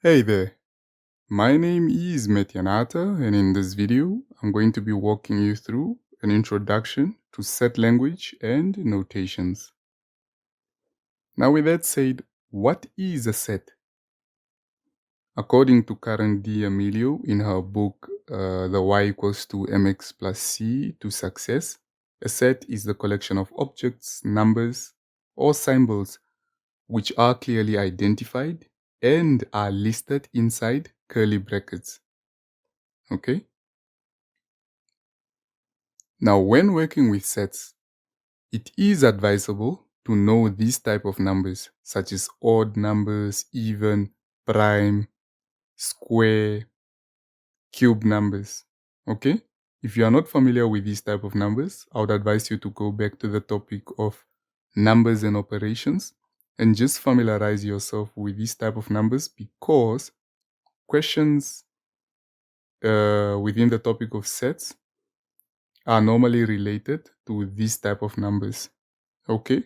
Hey there, my name is Metyanata, and in this video, I'm going to be walking you through an introduction to set language and notations. Now, with that said, what is a set? According to Karen D'Amelio in her book, The Y equals to mx plus c to success, a set is the collection of objects, numbers, or symbols which are clearly identified and are listed inside curly brackets. Okay? Now, when working with sets, it is advisable to know these type of numbers, such as odd numbers, even, prime, square, cube numbers. Okay? If you are not familiar with these type of numbers, I would advise you to go back to the topic of numbers and operations and just familiarize yourself with these type of numbers, because questions within the topic of sets are normally related to these type of numbers. Okay?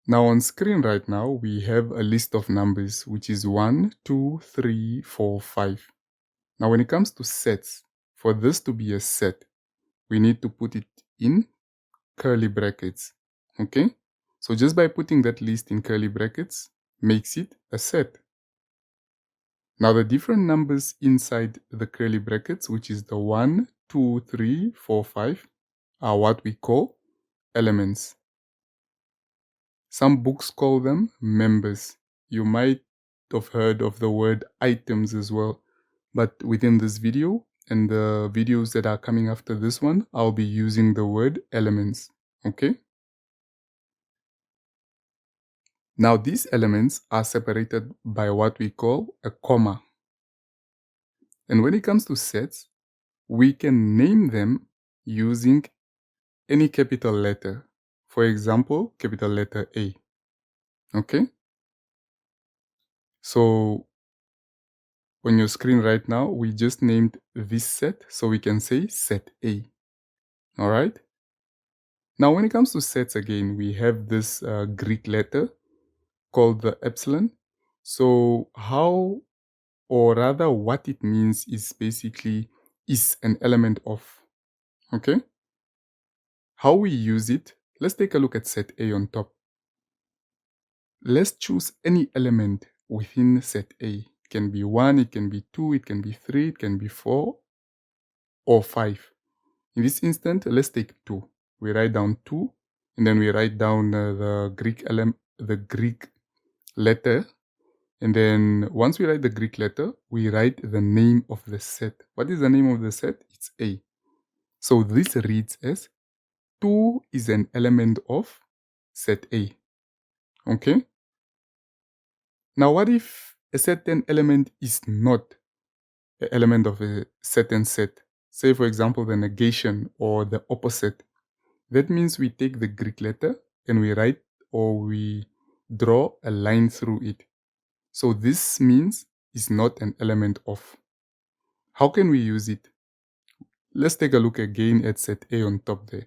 Now on screen right now, we have a list of numbers, which is 1, 2, 3, 4, 5. Now when it comes to sets, for this to be a set, we need to put it in curly brackets. Okay? So just by putting that list in curly brackets makes it a set. Now the different numbers inside the curly brackets, which is the 1, 2, 3, 4, 5, are what we call elements. Some books call them members. You might have heard of the word items as well. But within this video and the videos that are coming after this one, I'll be using the word elements. Okay? Now these elements are separated by what we call a comma. And when it comes to sets, we can name them using any capital letter. For example, capital letter A. Okay? So on your screen right now, we just named this set, so we can say set A. All right? Now, when it comes to sets again, we have this Greek letter called the epsilon. So how, or rather what it means is basically is an element of. Okay? How we use it, let's take a look at set A on top. Let's choose any element within set A. It can be 1, it can be 2, it can be 3, it can be 4, or 5. In this instant, let's take 2. We write down 2, and then we write down the Greek letter. And then once we write the Greek letter, we write the name of the set. What is the name of the set? It's A. So this reads as 2 is an element of set A. Okay? Now, what if a certain element is not an element of a certain set? Say, for example, the negation or the opposite. That means we take the Greek letter and we write or we draw a line through it. So this means it's not an element of. How can we use it? Let's take a look again at set A on top there.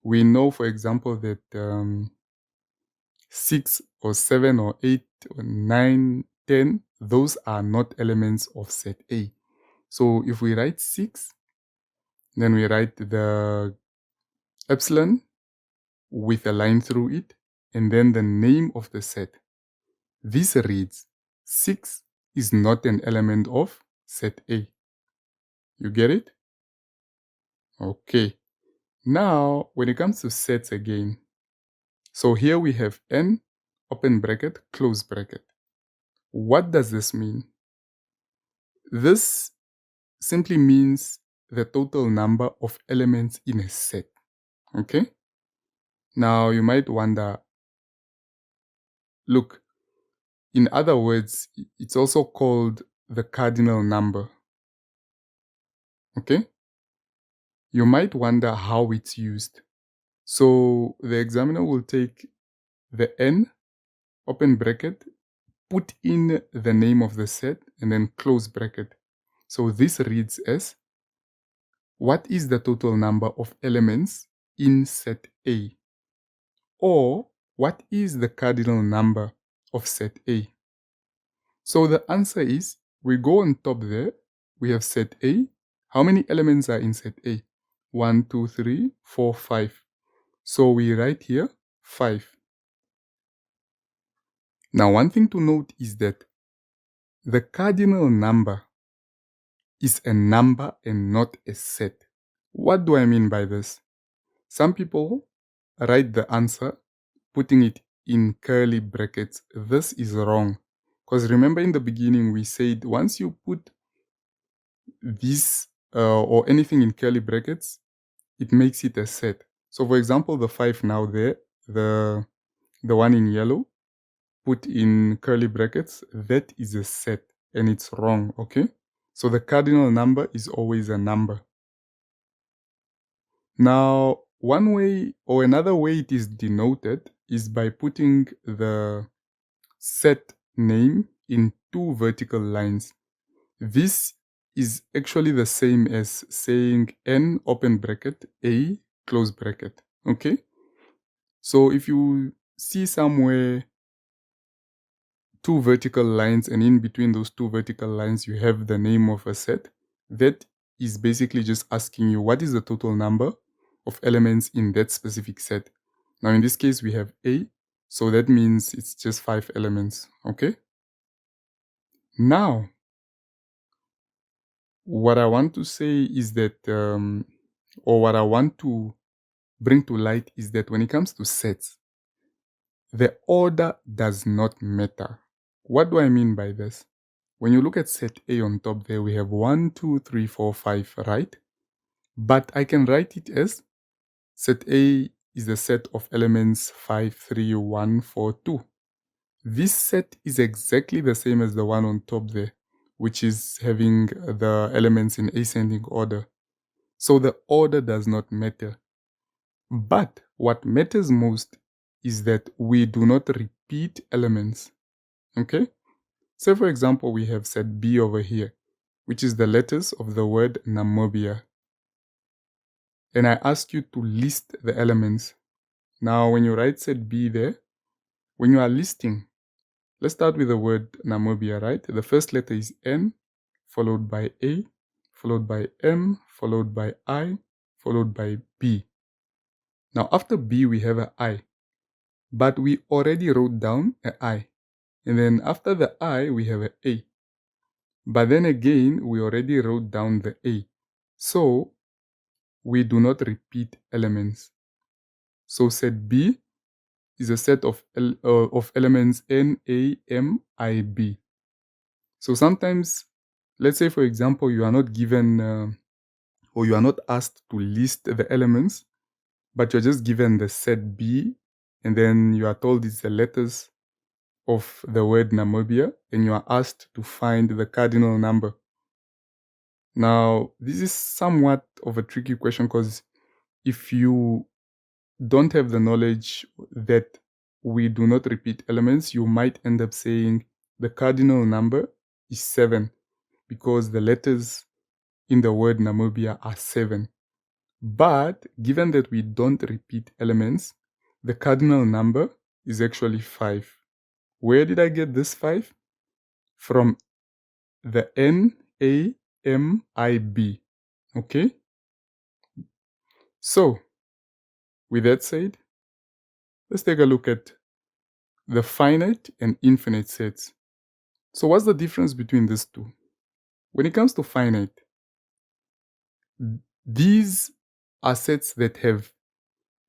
We know, for example, that 6 or 7 or 8 or 9, 10, those are not elements of set A. So if we write 6, then we write the epsilon with a line through it, and then the name of the set. This reads 6 is not an element of set A. You get it? Okay. Now, when it comes to sets again, so here we have n, open bracket, close bracket. What does this mean? This simply means the total number of elements in a set. Okay? Now, you might wonder, look, in other words, it's also called the cardinal number. Okay? You might wonder how it's used. So the examiner will take the n, open bracket, put in the name of the set, and then close bracket. So this reads as, what is the total number of elements in set A? Or what is the cardinal number of set A? So the answer is, we go on top there, we have set A. How many elements are in set A? 1, 2, 3, 4, 5. So we write here 5. Now one thing to note is that the cardinal number is a number and not a set. What do I mean by this? Some people write the answer putting it in curly brackets. This is wrong. Because remember in the beginning we said once you put this or anything in curly brackets, it makes it a set. So for example, the 5 now there, the one in yellow, put in curly brackets, that is a set and it's wrong, okay? So the cardinal number is always a number. Now, one way or another way it is denoted is by putting the set name in 2 vertical lines. This is actually the same as saying n open bracket a close bracket, okay? So if you see somewhere 2 vertical lines and in between those 2 vertical lines you have the name of a set, that is basically just asking you what is the total number of elements in that specific set. Now in this case we have A, so that means it's just 5 elements, okay? Now, what I want to say is that, or what I want to bring to light is that when it comes to sets, the order does not matter. What do I mean by this? When you look at set A on top there, we have 1, 2, 3, 4, 5, right? But I can write it as set A is the set of elements 5, 3, 1, 4, 2. This set is exactly the same as the one on top there, which is having the elements in ascending order. So the order does not matter. But what matters most is that we do not repeat elements. Okay? Say for example, we have set B over here, which is the letters of the word Namibia. And I ask you to list the elements. Now, when you write set B there, when you are listing, let's start with the word Namibia, right? The first letter is N, followed by A, followed by M, followed by I, followed by B. Now, after B, we have an I, but we already wrote down an I. And then after the I, we have an A. But then again, we already wrote down the A. So, we do not repeat elements. So, set B is a set of elements N, A, M, I, B. So sometimes, let's say for example, you are not given or you are not asked to list the elements, but you're just given the set B, and then you are told it's the letters of the word Namibia, and you are asked to find the cardinal number. Now, this is somewhat of a tricky question because if you don't have the knowledge that we do not repeat elements, you might end up saying the cardinal number is 7 because the letters in the word Namibia are 7. But given that we don't repeat elements, the cardinal number is actually 5. Where did I get this 5? From the NAMIB. Okay? So, with that said, let's take a look at the finite and infinite sets. So what's the difference between these two? When it comes to finite, these are sets that have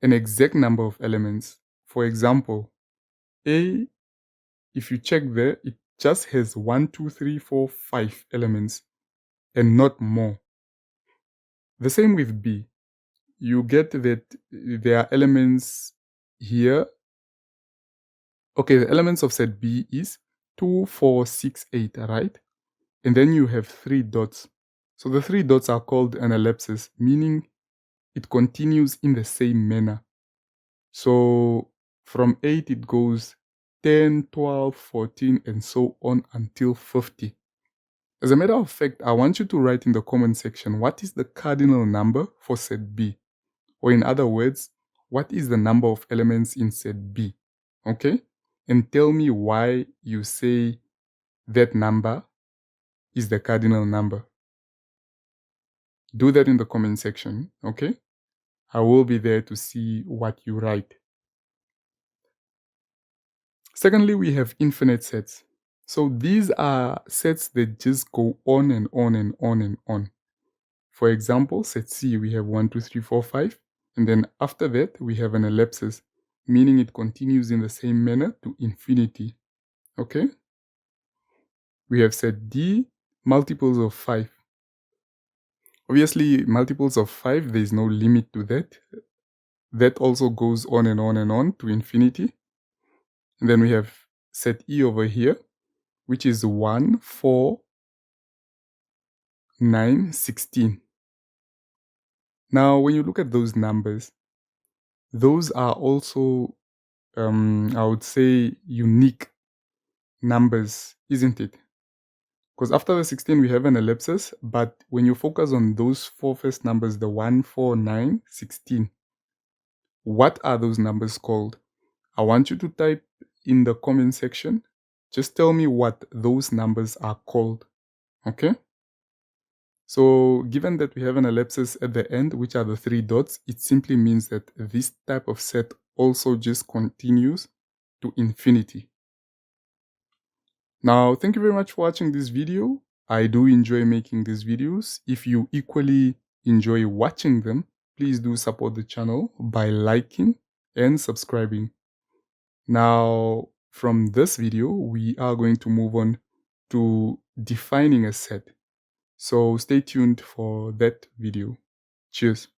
an exact number of elements. For example, A, if you check there, it just has 1, 2, 3, 4, 5 elements and not more. The same with B. You get that there are elements here. Okay, the elements of set B is 2, 4, 6, 8, right? And then you have 3 dots. So the 3 dots are called an ellipsis, meaning it continues in the same manner. So from 8 it goes 10, 12, 14, and so on until 50. As a matter of fact, I want you to write in the comment section what is the cardinal number for set B? Or in other words, what is the number of elements in set B? okay? And tell me why you say that number is the cardinal number. Do that in the comment section, okay? I will be there to see what you write. Secondly, we have infinite sets. So these are sets that just go on and on and on and on. For example, set C, we have 1, 2, 3, 4, 5. And then after that, we have an ellipsis, meaning it continues in the same manner to infinity. Okay? We have set D, multiples of 5. Obviously, multiples of 5, there is no limit to that. That also goes on and on and on to infinity. And then we have set E over here, which is 1, 4, 9, 16. Now, when you look at those numbers, those are also, I would say, unique numbers, isn't it? Because after the 16, we have an ellipsis, but when you focus on those four first numbers, the 1, 4, 9, 16, what are those numbers called? I want you to type in the comment section. Just tell me what those numbers are called, okay? So given that we have an ellipsis at the end, which are the 3 dots, it simply means that this type of set also just continues to infinity. Now, thank you very much for watching this video. I do enjoy making these videos. If you equally enjoy watching them, please do support the channel by liking and subscribing. Now, from this video, we are going to move on to defining a set. So stay tuned for that video. Cheers.